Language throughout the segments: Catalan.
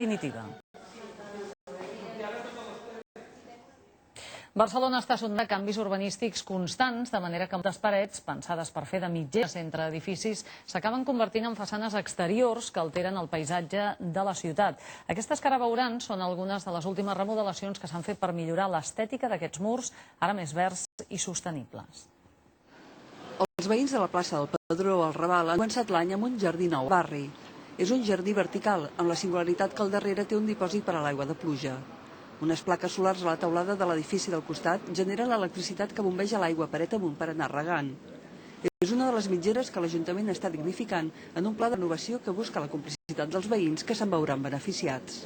definitiva. Barcelona està sotmesa a canvis urbanístics constants, de manera que moltes parets, pensades per fer de mitgeres entre edificis, s'acaben convertint en façanes exteriors que alteren el paisatge de la ciutat. Aquestes que ara veuran són algunes de les últimes remodelacions que s'han fet per millorar l'estètica d'aquests murs, ara més verds i sostenibles. Els veïns de la plaça del Pedró al Raval han començat l'any amb un jardí nou al barri. És un jardí vertical, amb la singularitat que al darrere té un dipòsit per a l'aigua de pluja. Unes plaques solars a la teulada de l'edifici del costat generen l'electricitat que bombeja l'aigua paret amunt per anar regant. És una de les mitgeres que l'Ajuntament està dignificant en un pla de renovació que busca la complicitat dels veïns que se'n veuran beneficiats.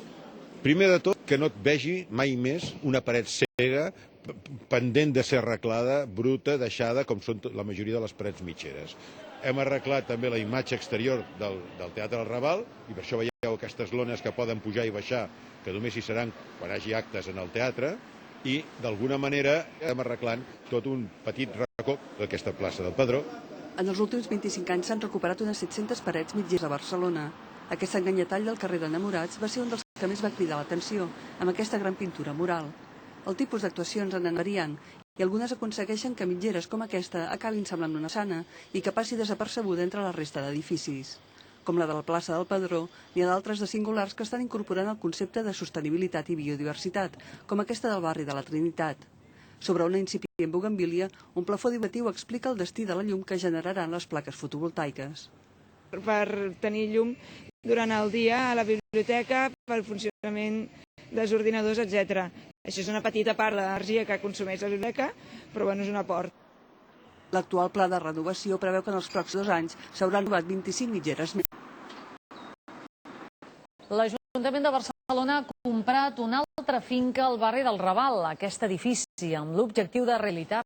Primer de tot, que no et vegi mai més una paret cega, pendent de ser arreglada, bruta, deixada, com són la majoria de les parets mitgeres. Hem arreglat també la imatge exterior del Teatre del Raval, i per això veieu aquestes lones que poden pujar i baixar, que només hi seran quan hi hagi actes en el teatre, i d'alguna manera estem arreglant tot un petit racó d'aquesta plaça del Pedró. En els últims 25 anys s'han recuperat unes 700 parets mitgeres a Barcelona. Aquest enganyatall del carrer d'Enamorats va ser un dels que més va cridar l'atenció, amb aquesta gran pintura mural. El tipus d'actuacions anen variant, i algunes aconsegueixen que mitgeres com aquesta acabin semblant una façana i que passi desapercebuda entre la resta d'edificis. Com la de la plaça del Pedró, n'hi ha d'altres de singulars que estan incorporant el concepte de sostenibilitat i biodiversitat, com aquesta del barri de la Trinitat. Sobre una incipient bugambília, un plafó divulgatiu explica el destí de la llum que generaran les plaques fotovoltaiques. Per tenir llum durant el dia a la biblioteca, pel funcionament dels ordinadors, etc. Això és una petita part de l'energia que consumeix la biblioteca, però bueno, és un aport. L'actual pla de renovació preveu que en els pròxims 2 anys s'hauran renovat 25 mitgeres més. L'Ajuntament de Barcelona ha comprat una altra finca al barri del Raval, aquest edifici, amb l'objectiu de realitzar